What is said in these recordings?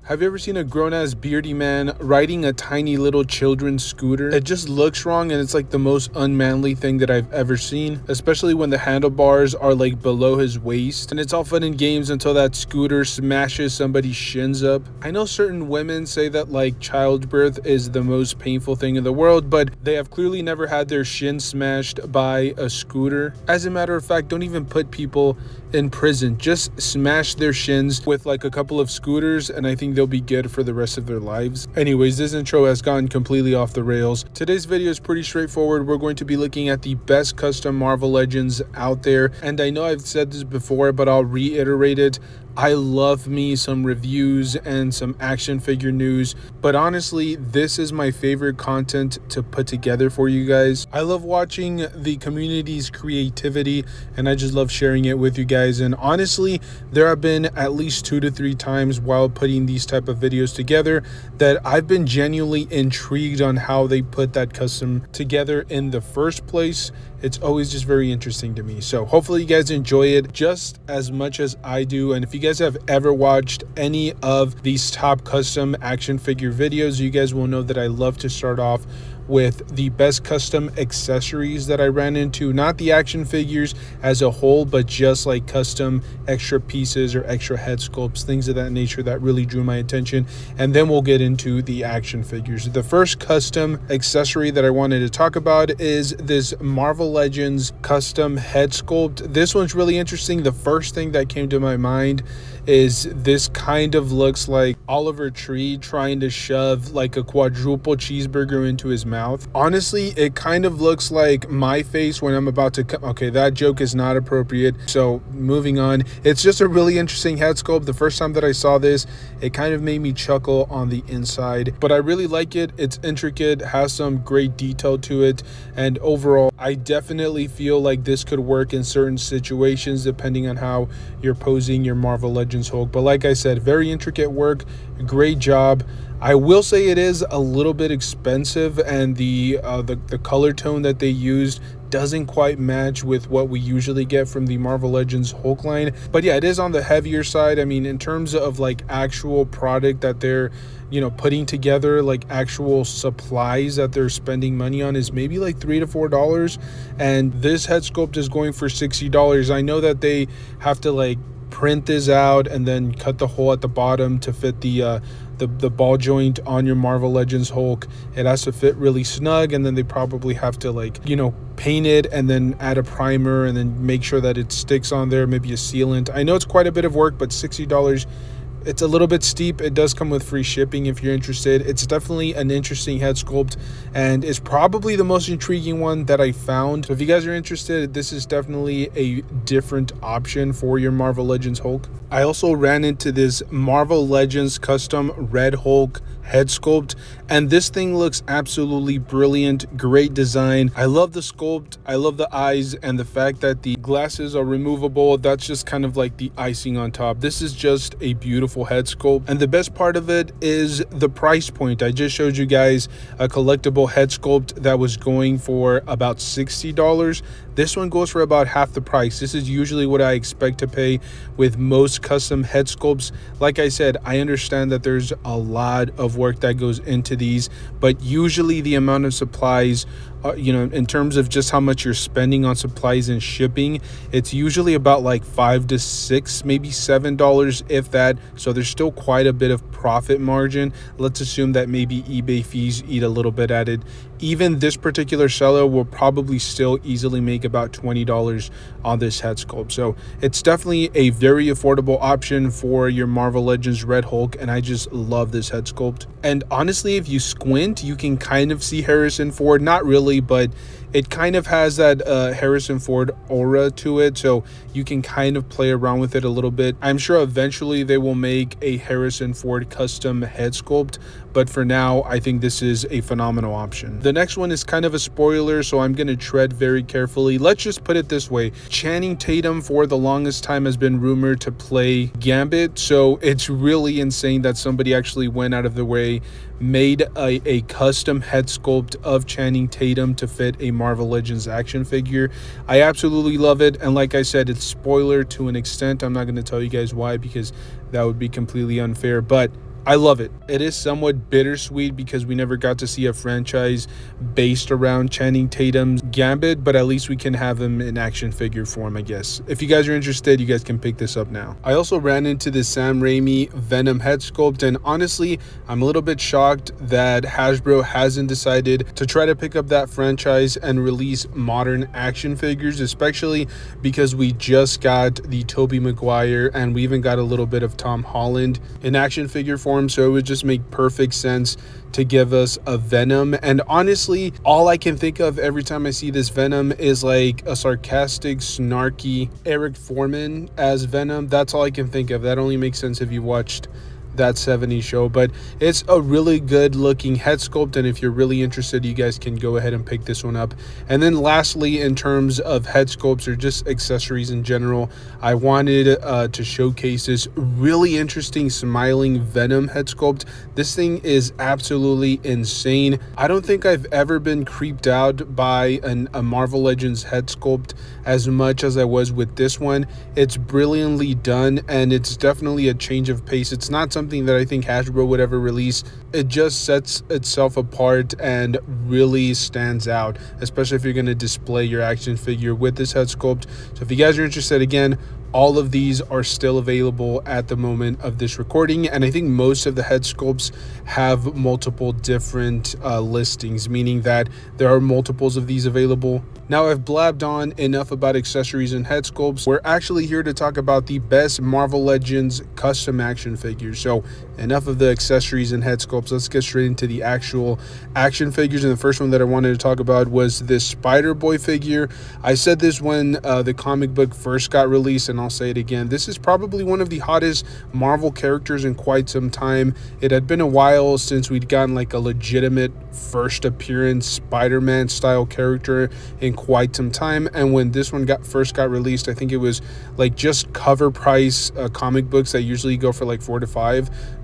Have you ever seen a grown-ass beardy man riding a tiny little children's scooter? It just looks wrong, and it's like the most unmanly thing that I've ever seen, especially when the handlebars are like below his waist. And it's all fun and games until that scooter smashes somebody's shins up. I know certain women say that like childbirth is the most painful thing in the world, but they have clearly never had their shins smashed by a scooter. As a matter of fact, don't even put people in prison. Just smash their shins with like a couple of scooters, and I think they'll be good for the rest of their lives. Anyways, this intro has gone completely off the rails. Today's video is pretty straightforward. We're going to be looking at the best custom Marvel Legends out there, and I know I've said this before, but I'll reiterate it. I love me some reviews and some action figure news, but honestly, this is my favorite content to put together for you guys. I love watching the community's creativity, and I just love sharing it with you guys. And honestly, there have been at least 2 to 3 times while putting these type of videos together that I've been genuinely intrigued on how they put that custom together in the first place. It's always just very interesting to me. So hopefully you guys enjoy it just as much as I do. And if you guys have ever watched any of these top custom action figure videos, you guys will know that I love to start off with the best custom accessories that I ran into, not the action figures as a whole, but just like custom extra pieces or extra head sculpts, things of that nature that really drew my attention. And then we'll get into the action figures. The first custom accessory that I wanted to talk about is this Marvel Legends custom head sculpt. This one's really interesting. The first thing that came to my mind is this kind of looks like Oliver Tree trying to shove like a quadruple cheeseburger into his mouth. Honestly, it kind of looks like my face when I'm about to okay, that joke is not appropriate, so moving on. It's just a really interesting head sculpt. The first time that I saw this, it kind of made me chuckle on the inside, but I really like it. It's intricate, has some great detail to it, and overall I definitely feel like this could work in certain situations depending on how you're posing your Marvel Legends Hulk. But like I said, very intricate work, great job. I will say it is a little bit expensive, and the color tone that they used doesn't quite match with what we usually get from the Marvel Legends Hulk line. But yeah, it is on the heavier side. I mean, in terms of like actual product that they're putting together, like actual supplies that they're spending money on, is maybe like $3 to $4, and this head sculpt is going for $60. I know that they have to like print this out and then cut the hole at the bottom to fit the ball joint on your Marvel Legends Hulk. It has to fit really snug, and then they probably have to like paint it and then add a primer and then make sure that it sticks on there, maybe a sealant. I know it's quite a bit of work, but $60, it's a little bit steep. It does come with free shipping if you're interested. It's definitely an interesting head sculpt, and it's probably the most intriguing one that I found. So if you guys are interested, this is definitely a different option for your Marvel Legends Hulk. I also ran into this Marvel Legends custom Red Hulk head sculpt, and this thing looks absolutely brilliant. Great design. I love the sculpt, I love the eyes, and the fact that the glasses are removable. That's just kind of like the icing on top. This is just a beautiful head sculpt, and the best part of it is the price point. I just showed you guys a collectible head sculpt that was going for about $60. This one goes for about half the price. This is usually what I expect to pay with most custom head sculpts. Like I said, I understand that there's a lot of work that goes into these, but usually the amount of supplies, in terms of just how much you're spending on supplies and shipping, it's usually about like $5 to $6, maybe $7, if that. So there's still quite a bit of profit margin. Let's assume that maybe eBay fees eat a little bit at it. Even this particular seller will probably still easily make about $20 on this head sculpt. So it's definitely a very affordable option for your Marvel Legends Red Hulk, and I just love this head sculpt. And honestly, if you squint, you can kind of see Harrison Ford. Not really, but it kind of has that Harrison Ford aura to it, so you can kind of play around with it a little bit. I'm sure eventually they will make a Harrison Ford custom head sculpt, but for now, I think this is a phenomenal option. The next one is kind of a spoiler, so I'm going to tread very carefully. Let's just put it this way. Channing Tatum for the longest time has been rumored to play Gambit, so it's really insane that somebody actually went out of their way, made a custom head sculpt of Channing Tatum to fit a Marvel Legends action figure. I absolutely love it, and like I said, it's spoiler to an extent. I'm not going to tell you guys why, because that would be completely unfair, but I love it. It is somewhat bittersweet because we never got to see a franchise based around Channing Tatum's Gambit, but at least we can have him in action figure form, I guess. If you guys are interested, you guys can pick this up now. I also ran into the Sam Raimi Venom head sculpt, and honestly, I'm a little bit shocked that Hasbro hasn't decided to try to pick up that franchise and release modern action figures, especially because we just got the Tobey Maguire and we even got a little bit of Tom Holland in action figure form. So it would just make perfect sense to give us a Venom. And honestly, all I can think of every time I see this Venom is like a sarcastic, snarky Eric Foreman as Venom. That's all I can think of. That only makes sense if you watched that 70s show, but it's a really good looking head sculpt, and if you're really interested, you guys can go ahead and pick this one up. And then lastly, in terms of head sculpts or just accessories in general, I wanted to showcase this really interesting smiling Venom head sculpt. This thing is absolutely insane. I don't think I've ever been creeped out by a Marvel Legends head sculpt as much as I was with this one. It's brilliantly done, and it's definitely a change of pace. It's not something that I think Hasbro would ever release. It just sets itself apart and really stands out, especially if you're going to display your action figure with this head sculpt. So if you guys are interested, again, all of these are still available at the moment of this recording, and I think most of the head sculpts have multiple different listings, meaning that there are multiples of these available. Now, I've blabbed on enough about accessories and head sculpts. We're actually here to talk about the best Marvel Legends custom action figures. So enough of the accessories and head sculpts. Let's get straight into the actual action figures. And the first one that I wanted to talk about was this Spider-Boy figure. I said this when the comic book first got released, and I'll say it again. This is probably one of the hottest Marvel characters in quite some time. It had been a while since we'd gotten like a legitimate first appearance Spider-Man style character in quite some time, and when this one first got released, I think it was like just cover price comic books that usually go for like $4 to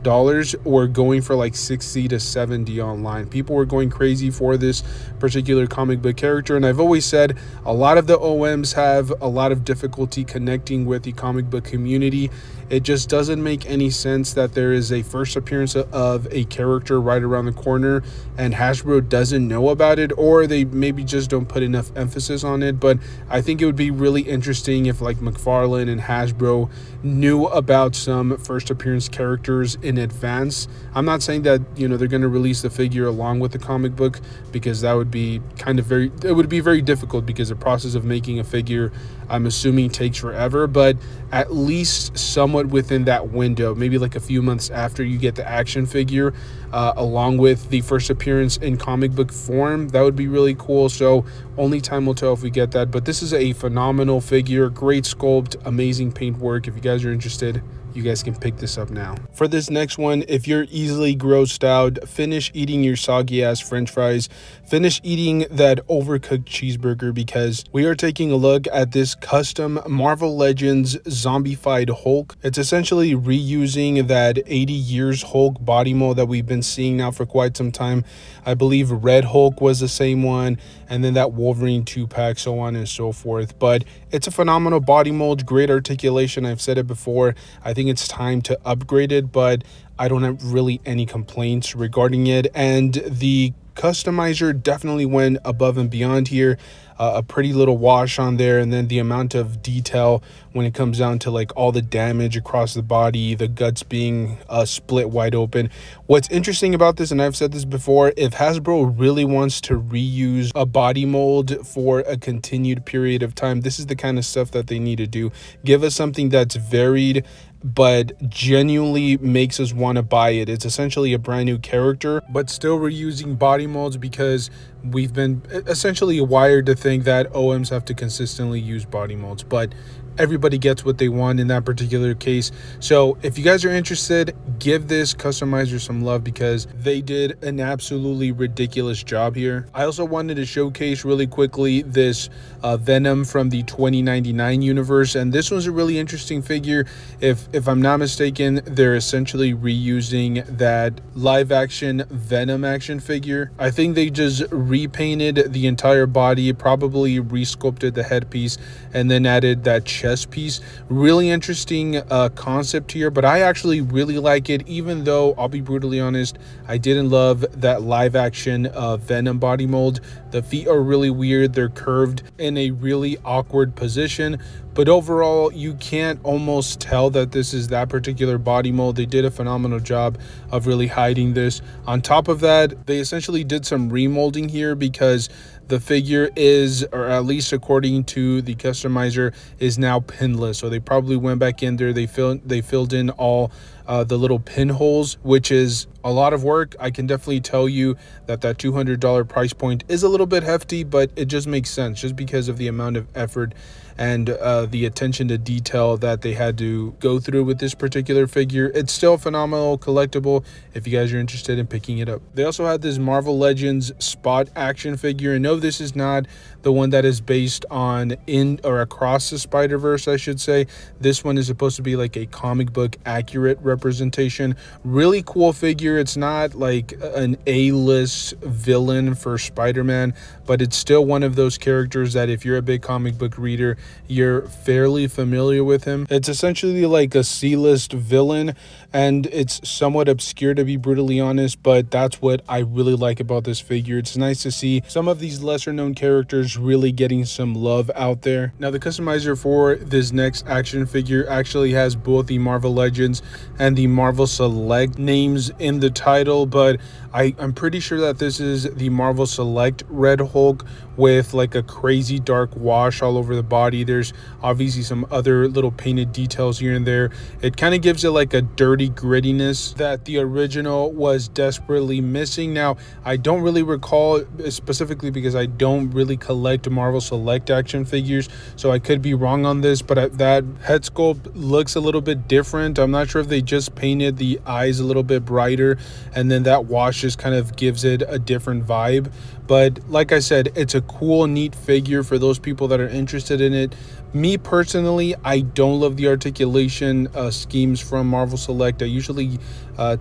$5 were going for like $60 to $70 online. People were going crazy for this particular comic book character, and I've always said a lot of the OMs have a lot of difficulty connecting with the comic book community. It just doesn't make any sense that there is a first appearance of a character right around the corner and Hasbro doesn't know about it, or they maybe just don't put enough emphasis on it. But I think it would be really interesting if like McFarlane and Hasbro knew about some first appearance characters in advance. I'm not saying that, you know, they're going to release the figure along with the comic book, because that would be it would be very difficult, because the process of making a figure, I'm assuming, takes forever. But at least somewhat within that window, maybe like a few months after you get the action figure, along with the first appearance in comic book form, that would be really cool. So only time will tell if we get that, but this is a phenomenal figure, great sculpt, amazing paint work. If you guys are interested, you guys can pick this up now. For this next one, if you're easily grossed out, finish eating your soggy ass french fries, finish eating that overcooked cheeseburger, because we are taking a look at this custom Marvel Legends zombified Hulk. It's essentially reusing that 80 years Hulk body mold that we've been seeing now for quite some time. I believe Red Hulk was the same one, and then that Wolverine 2-pack, so on and so forth. But it's a phenomenal body mold, great articulation. I've said it before, I think it's time to upgrade it, but I don't have really any complaints regarding it. And the customizer definitely went above and beyond here. A pretty little wash on there, and then the amount of detail when it comes down to like all the damage across the body, the guts being split wide open. What's interesting about this, and I've said this before, if Hasbro really wants to reuse a body mold for a continued period of time, this is the kind of stuff that they need to do. Give us something that's varied but genuinely makes us want to buy it. It's essentially a brand new character, but still reusing body molds, because we've been essentially wired to think that OMs have to consistently use body molds, but everybody gets what they want in that particular case. So if you guys are interested, give this customizer some love, because they did an absolutely ridiculous job here. I also wanted to showcase really quickly this Venom from the 2099 universe, and this was a really interesting figure. If I'm not mistaken, they're essentially reusing that live action Venom action figure. I think they just repainted the entire body, probably resculpted the headpiece, and then added that chest piece. Really interesting concept here, but I actually really like it, even though I'll be brutally honest, I didn't love that live action Venom body mold. The feet are really weird. They're curved in a really awkward position, but overall you can't almost tell that this is that particular body mold. They did a phenomenal job of really hiding this. On top of that, they essentially did some remolding here because the figure is, or at least according to the customizer, is now pinless. So they probably went back in there, they filled in all the little pinholes, which is a lot of work. I can definitely tell you that $200 price point is a little bit hefty, but it just makes sense just because of the amount of effort and the attention to detail that they had to go through with this particular figure. It's still a phenomenal collectible if you guys are interested in picking it up. They also had this Marvel Legends Spot action figure, and no, this is not the one that is based on in or across the Spider-Verse, I should say. This one is supposed to be like a comic book accurate representation. Really cool figure. It's not like an A-list villain for Spider-Man, but it's still one of those characters that if you're a big comic book reader, you're fairly familiar with him. It's essentially like a C-list villain, and it's somewhat obscure, to be brutally honest, but that's what I really like about this figure. It's nice to see some of these lesser known characters really getting some love out there. Now, the customizer for this next action figure actually has both the Marvel Legends and the Marvel Select names in the title, but I'm pretty sure that this is the Marvel Select Red Hulk with like a crazy dark wash all over the body. There's obviously some other little painted details here and there. It kind of gives it like a dirty grittiness that the original was desperately missing. Now, I don't really recall specifically because I don't really collect Marvel Select action figures, so I could be wrong on this, but that head sculpt looks a little bit different. I'm not sure if they just painted the eyes a little bit brighter and then that wash just kind of gives it a different vibe. But like I said, it's a cool, neat figure for those people that are interested in it. Me personally, I don't love the articulation schemes from Marvel Select. I usually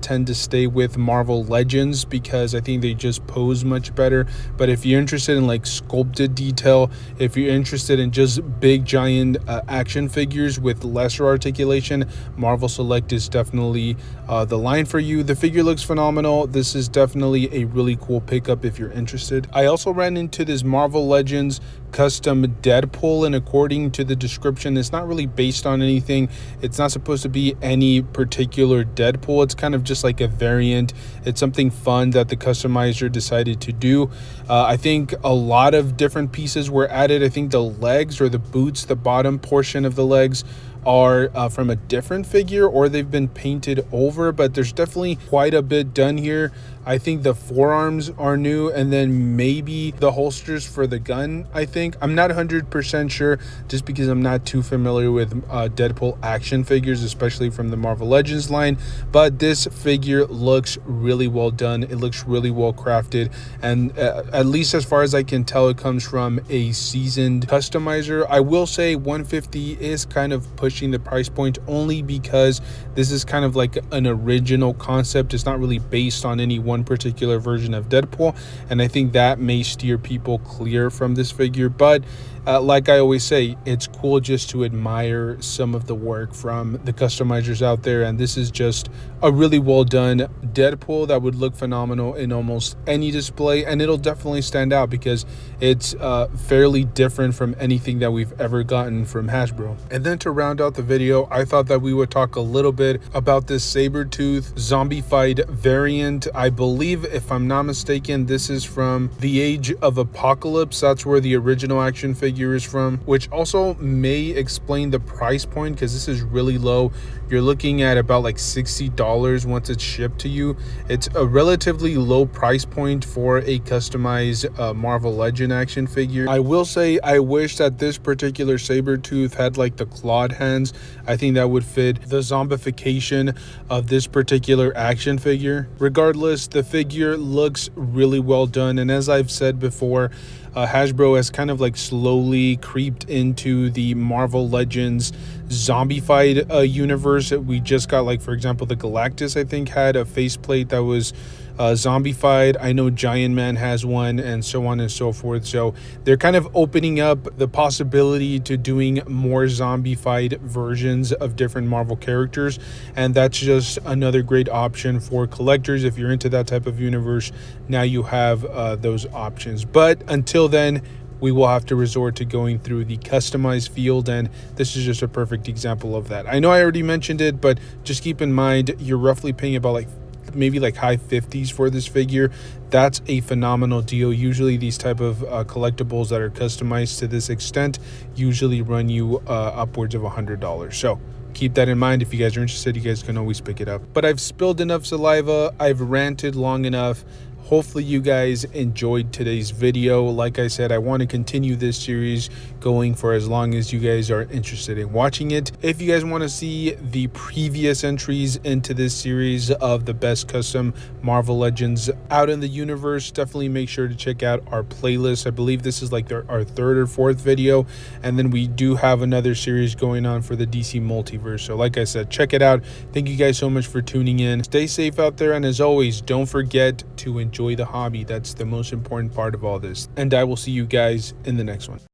tend to stay with Marvel Legends because I think they just pose much better. But if you're interested in like sculpted detail, if you're interested in just big giant action figures with lesser articulation, Marvel Select is definitely the line for you. The figure looks phenomenal. This is definitely a really cool pickup if you're interested. I also ran into this Marvel Legends custom Deadpool, and according to the description, it's not really based on anything. It's not supposed to be any particular Deadpool. It's kind of just like a variant. It's something fun that the customizer decided to do. I think a lot of different pieces were added. I think the legs or the boots, the bottom portion of the legs, are from a different figure, or they've been painted over, but there's definitely quite a bit done here. I think the forearms are new, and then maybe the holsters for the gun, I think. I'm not 100% sure just because I'm not too familiar with Deadpool action figures, especially from the Marvel Legends line, but this figure looks really well done. It looks really well crafted, and at least as far as I can tell, it comes from a seasoned customizer. I will say $150 is kind of pushing the price point only because this is kind of like an original concept. It's not really based on any one particular version of Deadpool, and I think that may steer people clear from this figure. But like I always say, it's cool just to admire some of the work from the customizers out there, and this is just a really well done Deadpool that would look phenomenal in almost any display, and it'll definitely stand out because it's fairly different from anything that we've ever gotten from Hasbro. And then to round out the video, I thought that we would talk a little bit about this Sabretooth zombified variant. I believe, if I'm not mistaken, this is from the Age of Apocalypse. That's where the original action figure is from, which also may explain the price point because this is really low. You're looking at about like $60 once it's shipped to you. It's a relatively low price point for a customized Marvel Legend action figure. I will say I wish that this particular Sabretooth had like the clawed hands. I think that would fit the zombification of this particular action figure. Regardless, the figure looks really well done, and as I've said before, Hasbro has kind of like slowly creeped into the Marvel Legends zombified universe. We just got, like, for example, the Galactus, I think, had a faceplate that was zombified. I know Giant Man has one, and so on and so forth. So they're kind of opening up the possibility to doing more zombified versions of different Marvel characters, and that's just another great option for collectors. If you're into that type of universe, now you have those options. But until then, we will have to resort to going through the customized field, and this is just a perfect example of that. I know I already mentioned it, but just keep in mind you're roughly paying about like maybe like high 50s for this figure. That's a phenomenal deal. Usually these type of collectibles that are customized to this extent usually run you upwards of $100. So keep that in mind. If you guys are interested, you guys can always pick it up. But I've spilled enough saliva, I've ranted long enough. Hopefully you guys enjoyed today's video. Like I said, I want to continue this series going for as long as you guys are interested in watching it. If you guys want to see the previous entries into this series of the best custom Marvel Legends out in the universe, definitely make sure to check out our playlist. I believe this is like our third or fourth video, and then we do have another series going on for the DC multiverse. So like I said, check it out. Thank you guys so much for tuning in. Stay safe out there, and as always, don't forget to enjoy the hobby. That's the most important part of all this, and I will see you guys in the next one.